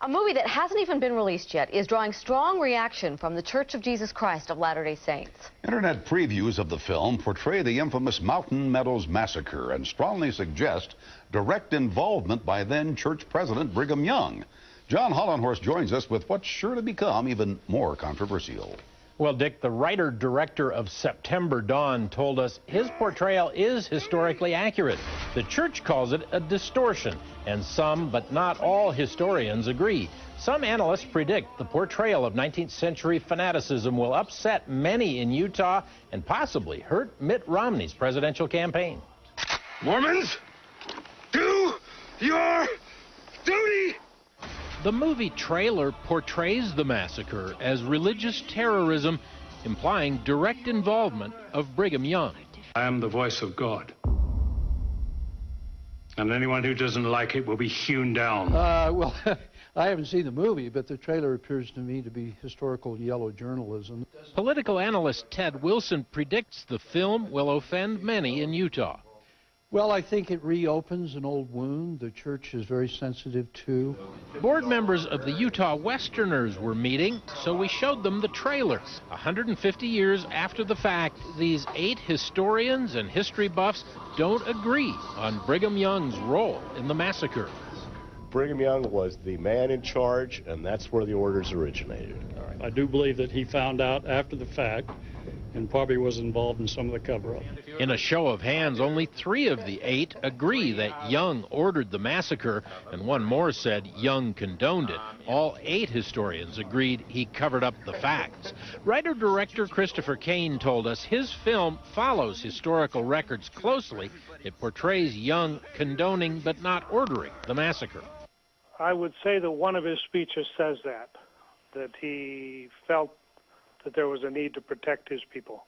A movie that hasn't even been released yet is drawing strong reaction from the Church of Jesus Christ of Latter-day Saints. Internet previews of the film portray the infamous Mountain Meadows Massacre and strongly suggest direct involvement by then Church President Brigham Young. John Hollenhorst joins us with what's sure to become even more controversial. Well, Dick, the writer-director of September Dawn told us his portrayal is historically accurate. The church calls it a distortion, and some, but not all, historians agree. Some analysts predict the portrayal of 19th century fanaticism will upset many in Utah and possibly hurt Mitt Romney's presidential campaign. Mormons, do your duty! The movie trailer portrays the massacre as religious terrorism, implying direct involvement of Brigham Young. I am the voice of God. And anyone who doesn't like it will be hewn down. Well, I haven't seen the movie, but the trailer appears to me to be historical yellow journalism. Political analyst Ted Wilson predicts the film will offend many in Utah. Well, I think it reopens an old wound the church is very sensitive to. Board members of the Utah Westerners were meeting, so we showed them the trailer. 150 years after the fact, these 8 historians and history buffs don't agree on Brigham Young's role in the massacre. Brigham Young was the man in charge, and that's where the orders originated. I do believe that he found out after the fact and probably was involved in some of the cover-up. In a show of hands, only 3 of the 8 agree that Young ordered the massacre, and one more said Young condoned it. All 8 historians agreed he covered up the facts. Writer-director Christopher Cain told us his film follows historical records closely. It portrays Young condoning but not ordering the massacre. I would say that one of his speeches says that he felt that there was a need to protect his people.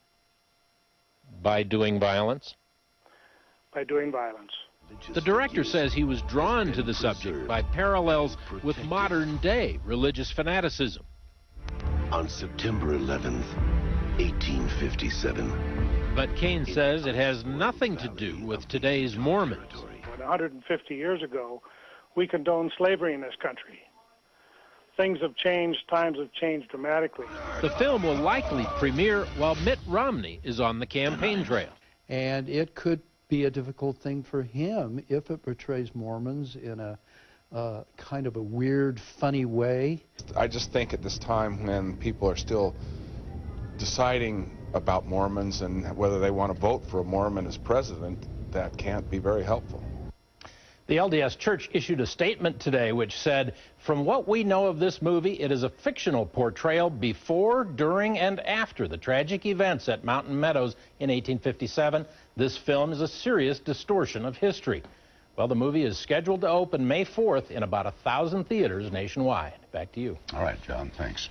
By doing violence? By doing violence. The director says he was drawn to the subject by parallels with modern-day religious fanaticism. On September 11th, 1857. But Cain says it has nothing to do with today's Mormons. 150 years ago, we condoned slavery in this country. Things have changed, times have changed dramatically. The film will likely premiere while Mitt Romney is on the campaign trail. And it could be a difficult thing for him if it portrays Mormons in a kind of a weird, funny way. I just think at this time when people are still deciding about Mormons and whether they want to vote for a Mormon as president, that can't be very helpful. The LDS Church issued a statement today which said, from what we know of this movie, it is a fictional portrayal before, during, and after the tragic events at Mountain Meadows in 1857. This film is a serious distortion of history. Well, the movie is scheduled to open May 4th in about 1,000 theaters nationwide. Back to you. All right, John, thanks.